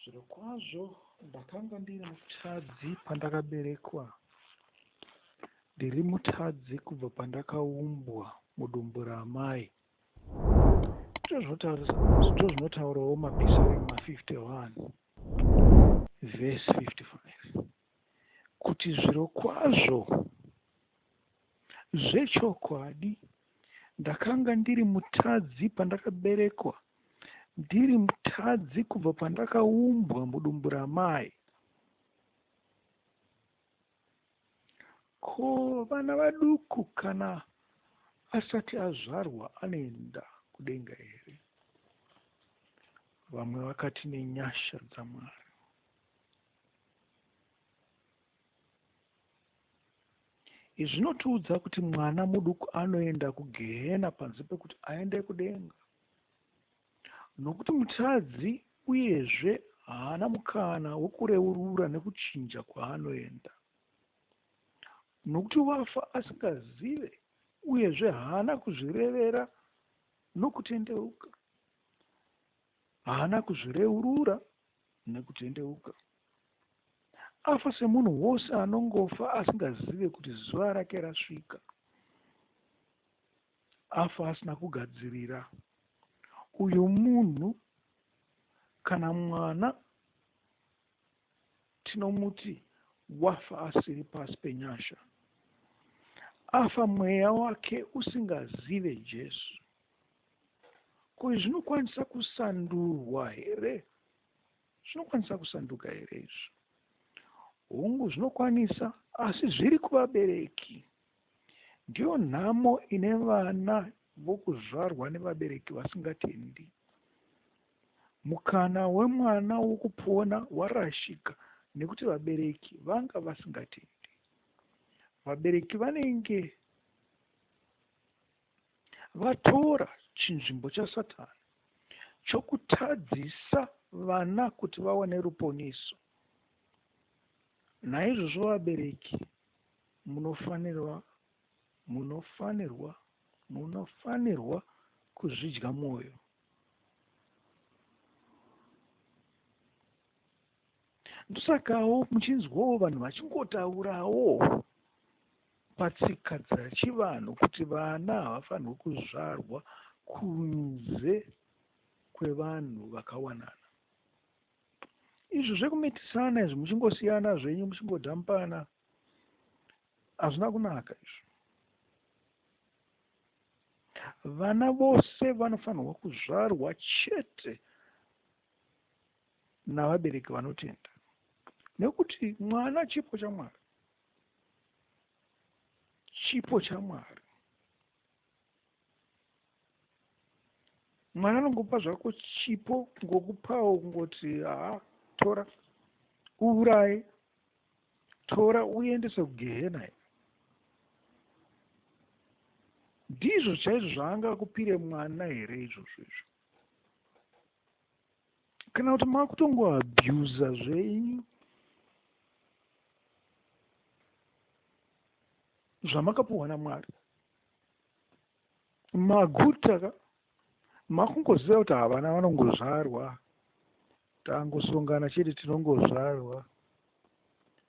Zvirokwazvo ndakanga ndiri mutadzi pandakaberekwa. Ndiri mutadzi kubva pandakaumbwa mudumbu ramai. Ndozvinotaurawo Mapisarema 51 vhesi 55 kuti zvirokwazvo zvechokwadi ndakanga ndiri mutadzi pandakaberekwa, ndiri mutadzi kubva pandakaumbwa mudumbu ramai. Ko vana vaduku kana asati azvarwa anoenda kudenga here? Vamwe vakati nenyasha dzaMwari. Izvi zvinotiudza kuti mwana muduku anoenda kugehena panze pekuti aende kudenga, nokuti mutadzi uyezve haana mukana wekureurura nekuchinja kwaanoenda, nokuti wafa asingazive uyezve haana kuzvirevera nokutendeuka, haana kuzvireurura nekutendeuka. Afa semunhu wose anongofa asingazive kuti zuva rake rasvika. Afa asina kugadzirira. Uyu munhu kana mwana tinomuti wafa asiri pasi penyasha. Afa mweya wake usingazive Jesu. Ko zvinokwanisa kusandurwa here? Zvinokwanisa kusanduka here izvi? Hongu zvinokwanisa, asi zviri kuvabereki. Ndiyo nhamo ine vana vokuzvarwa nevabereki vasingatendi. Mukana wemwana wokupona warashika nekuti vabereki vanga vasingatendi. Vabereki vanenge vatora chinzvimbo chaSatani chokutadzisa vana kuti vawane ruponiso. Naizvozvo vabereki munofanirwa kuzvidya mwoyo. Ndosakawo muchinzwawo vanhu vachingotaurawo patsika dzachivanhu kuti vana havafanirwi kuzvarwa kunze kwevanhu vakawanana. Izvo zvekumetisana izvi muchingosiyana zvenyu muchingodhampana hazvina kunaka izvo. Vana vose vanofanirwa kuzvarwa chete navabereki vanotenda, nekuti mwana chipo chaMwari. Chipo chaMwari. Mwana anongopa zvako chipo ngokupawo kungoti tora uuraye, tora uendese kugehena. Ndizvo chaizvo zvaangakupire mwana here izvozvo izvo? Kana kuti makutongoabhyuza zvenyu zvamakapuhwa naMwari. Maguta makungoziva kuti havana vanongozvarwa, tangosongana chete tinongozvarwa.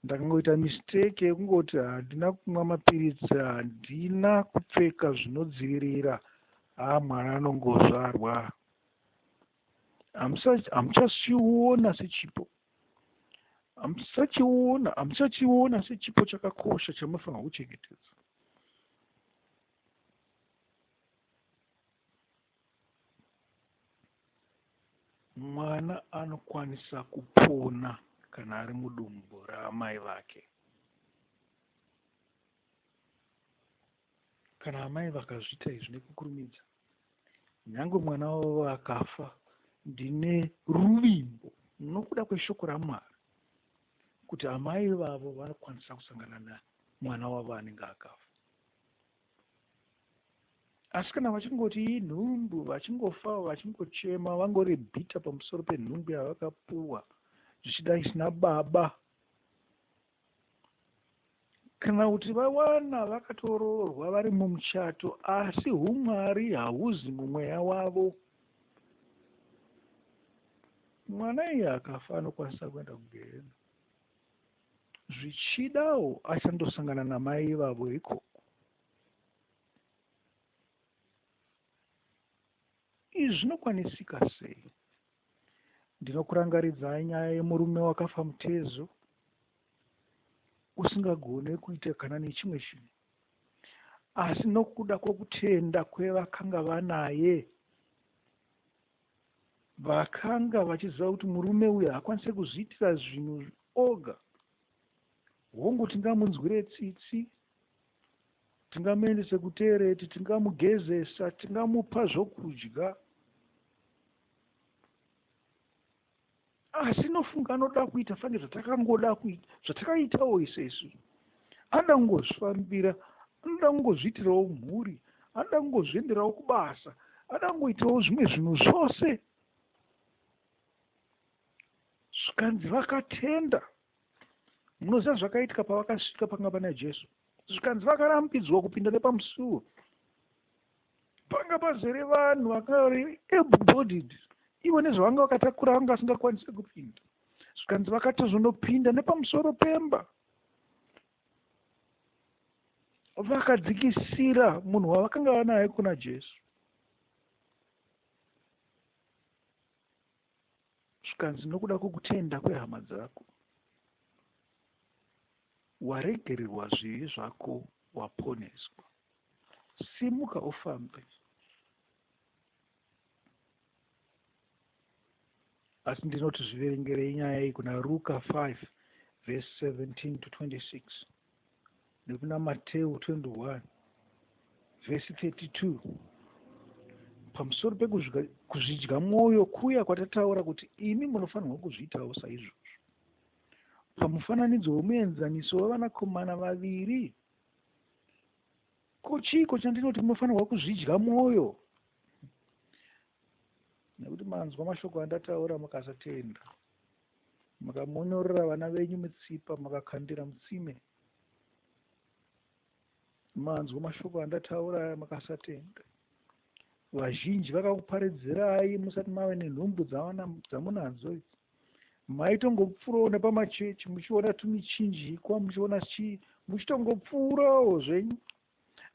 Ndakangoita mistake yekungoti handina kumwa mapiritsi, handina kupfeka zvinodzivirira, mwana anongozvarwa. Hamuchachiona sechipo. Hamuchachiona sechipo chakakosha chamunofanirwa kuchengetedza. Mwana anokwanisa kupona kana ari mudumbu raamai vake. Kana amai vakazviita izvi nekukurumidza, nyange mwana wavo akafa, ndine ruvimbo nokuda kweshoko raMwari kuti amai vavo vanokwanisa kusangana namwana wavo anenge akafa. Asi kana vachingoti inhumbu, vachingofa, vachingochema, vangori bhita pamusoro penhumbu yavakapuhwa, zvichida isina baba, kana kuti vawana vakatoroorwa vari mumuchato, asi umwari hahuzi mumweya wavo, mwana iye akafa anokwanisa kuenda kudenga. Zvichidawo achandosangana namai vavo ikoko. Izvi zvinokwanisika sei? Ndinokurangaridza nyaya yemurume wakafa mutezo usingagone kuita kana nechimwe chinhu, asi nokuda kwokutenda kwevakanga vanaye, vakanga vachiziva kuti murume uyu hakwanise kuzviitira zvinhu oga. Hongu tingamunzwire tsitsi, tingamuendese kutereti, tingamugezesa, tingamupa zvokudya, asi nofunga anoda kuita fange zvatakangoda kuita, zvatakaitawo isesu. Anoda kungozvifambira, anoda kungozviitirawo mhuri, anoda kungozvienderawo kubasa, anoda kungoitawo zvimwe zvinhu zvose. Zvikanzi vakatenda. Munoziva zvakaitika pavakasvika panga pana Jesu. Zvikanzi vakarambidzwa kupinda nepamusuo. Panga pazere vanhu vakanga vari able-bodied. Ivo nezvavanga vakatakura vanga vasingakwanisi kupinda. Zvikanzi vakatozonopinda nepamusoro pemba. Vakadzikisira munhu wavakanga vanaye kuna Jesu. Zvikanzi nokuda kwokutenda kwehama dzako, waregererwa zvivi zvako, waponeswa. Simuka ufambe. Asi ndinoti zviverengerei nyaya iyi kuna Luka 5 verse 17 to 26 nekuna Mateo 21 verse 32 pamusoro pekuzvidya mwoyo kuya kwatataura kuti imi munofanirwa kuzviitawo saizvozvo. Pamufananidzo womuenzaniso wevanakomana vaviri, kochiko chandinoti munofanirwa kuzvidya mwoyo? Nekuti manzwa mashoko andataura mukasatenda, mukamonyorera vana venyu mutsipa, mukakandira mutsime. Manzwa mashoko andataura aya mukasatenda. Vazhinji vakakuparidzirai musati mave nenhumbu dzamunadzo. Maitongopfuurawo nepamachechi muchiona tumichinjikwa, muchitongopfuurawo zvenyu.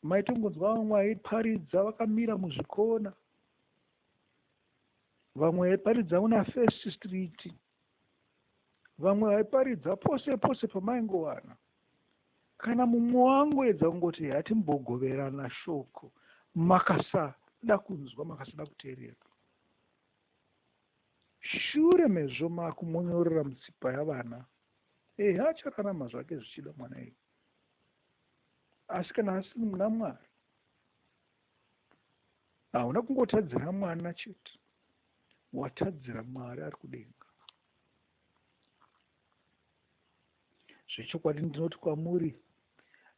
Maitongonzwa vamwe vaiparidza vakamira muzvikona, vamwe vaiparidza muna First Street, vamwe vaiparidza pose pose pamaingowana. Kana mumwe wangoedza kungoti hatimbogoverana shoko, makasada kunzwa, makasada kuteerera. Shure mezvo makumonyorera mutsipa yavana, achararama zvake zvichida mwana iye. Asi kana asiri muna Mwari, hauna kungotadzira mwana chete, watadzira Mwari ari kudenga. Zvechokwadi ndinoti kwamuri,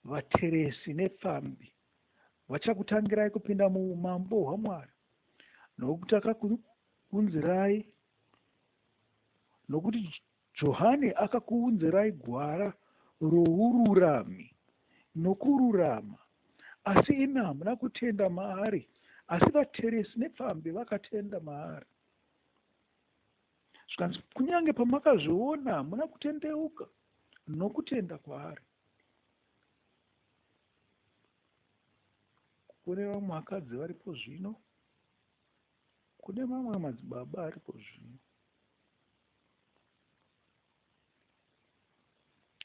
vateresi nepfambi vachakutangirai kupinda muumambo hwaMwari, nokuti akakuunzirai, nokuti Johani akakuunzirai gwara roururami nokururama, asi imi hamuna kutenda maari, asi vateresi nepfambi vakatenda maari. Zvikanzi kunyange pamakazviona hamuna kutendeuka nokutenda kwaari. Kune vamwe vakadzi varipo zvino, kune mamwe madzibaba aripo zvino.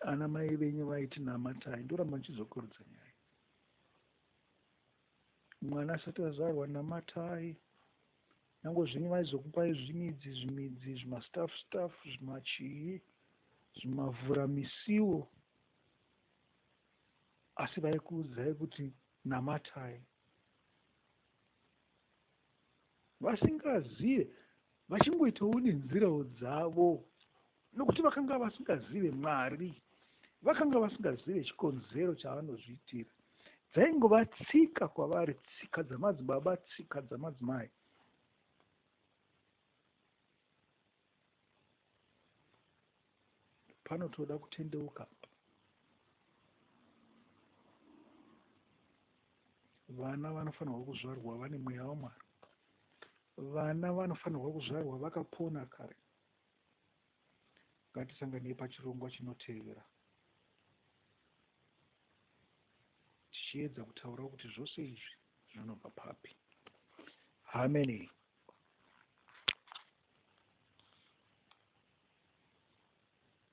Ana mai venyu vaiti namatai, ndoramba ndichizokurudza nyaya. Mwana asati azvarwa namatai, nango zvinyu vaizokupai zvimidzi, zvimastafu, zvimachii, zvimavhura misiwo, asi vaikuudzai kuti namatai. Vasingazive, vachingoitawo nenzirawo dzavo, nokuti vakanga vasingazive Mwari, vakanga vasingazive chikonzero chavanozviitira. Dzaingova tsika kwavari, tsika dzamadzibaba, tsika dzamadzimai. Panotoda kutendeuka. Vana vanofanirwa kuzvarwa vane mweya waMwari. Vana vanofanirwa kuzvarwa vakapona kare. Ngatisanganei pachirongwa chinotevera tichiedza kutaura kuti zvose izvi zvinobva papi. Amen.